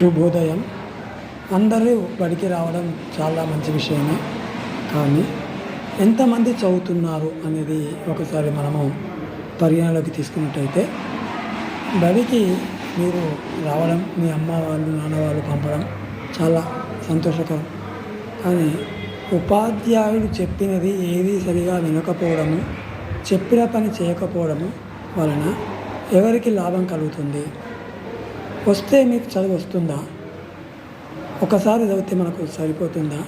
శుభోదయం. అందరూ బడికి రావడం చాలా మంచి విషయమే. కానీ ఎంతమంది చదువుతున్నారు అనేది ఒకసారి మనము పరిగణలోకి తీసుకున్నట్టయితే, బడికి మీరు రావడం, మీ అమ్మ వాళ్ళు, నాన్న వాళ్ళు పంపడం చాలా సంతోషకరం. కానీ ఉపాధ్యాయుడు చెప్పినది ఏది సరిగా వినకపోవడము, చెప్పిన పని చేయకపోవడము వలన ఎవరికి లాభం కలుగుతుంది? వస్తే మీకు చదువు వస్తుందా? ఒకసారి చదివితే మనకు సరిపోతుందా?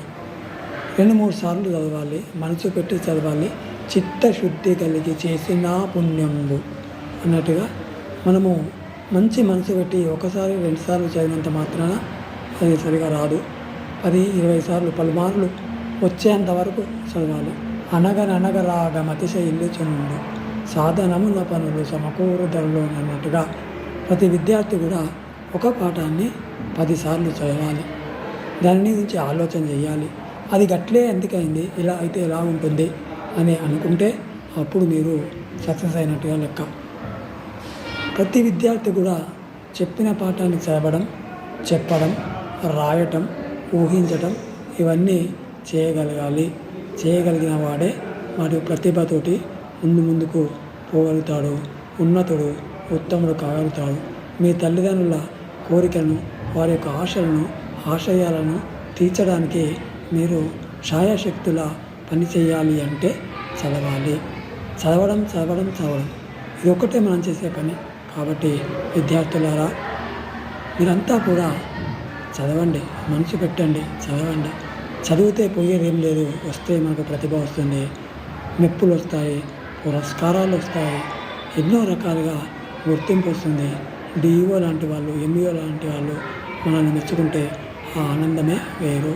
2-3 సార్లు చదవాలి, మనసు పెట్టి చదవాలి. చిత్తశుద్ధి కలిగి చేసిన పుణ్యంబు అన్నట్టుగా మనము మంచి మనసు పెట్టి ఒకసారి 2 సార్లు చదివినంత మాత్రాన అది సరిగా రాదు. 10-20 సార్లు పలుమార్లు వచ్చేంత వరకు చదవాలి. అనగనగరాగ మతిశయిల్లుచునుండు సాధనమున పనులు సమకూరుదరులు అన్నట్టుగా ప్రతి విద్యార్థి కూడా ఒక పాఠాన్ని 10 సార్లు చదవాలి. దాని గురించి ఆలోచన చేయాలి. అది గట్లే ఎందుకైంది, ఇలా అయితే ఎలా ఉంటుంది అని అనుకుంటే అప్పుడు మీరు సక్సెస్ అయినట్టుగా లెక్క. ప్రతి విద్యార్థి కూడా చెప్పిన పాఠాన్ని చదవడం, చెప్పడం, రాయటం, ఊహించటం ఇవన్నీ చేయగలగాలి. చేయగలిగిన వాడే వాడి ప్రతిభతోటి ముందుకు పోగలుగుతాడు, ఉన్నతుడు, ఉత్తముడు కాగలుగుతాడు. మీ తల్లిదండ్రుల కోరికలను, వారి యొక్క ఆశలను, ఆశయాలను తీర్చడానికి మీరు ఛాయాశక్తుల పని చేయాలి అంటే చదవాలి. చదవడం ఇది ఒక్కటే మనం చేసే పని. కాబట్టి విద్యార్థులారా, మీరంతా కూడా చదవండి, మనసు పెట్టండి, చదవండి. చదివితే పోయేదేం లేదు. వస్తే మనకు ప్రతిభ వస్తుంది, మెప్పులు వస్తాయి, పురస్కారాలు వస్తాయి, ఎన్నో రకాలుగా గుర్తింపు వస్తుంది. డిఈఓ లాంటి వాళ్ళు, ఎంఈఓ లాంటి వాళ్ళు మనల్ని మెచ్చుకుంటే ఆ ఆనందమే వేరు.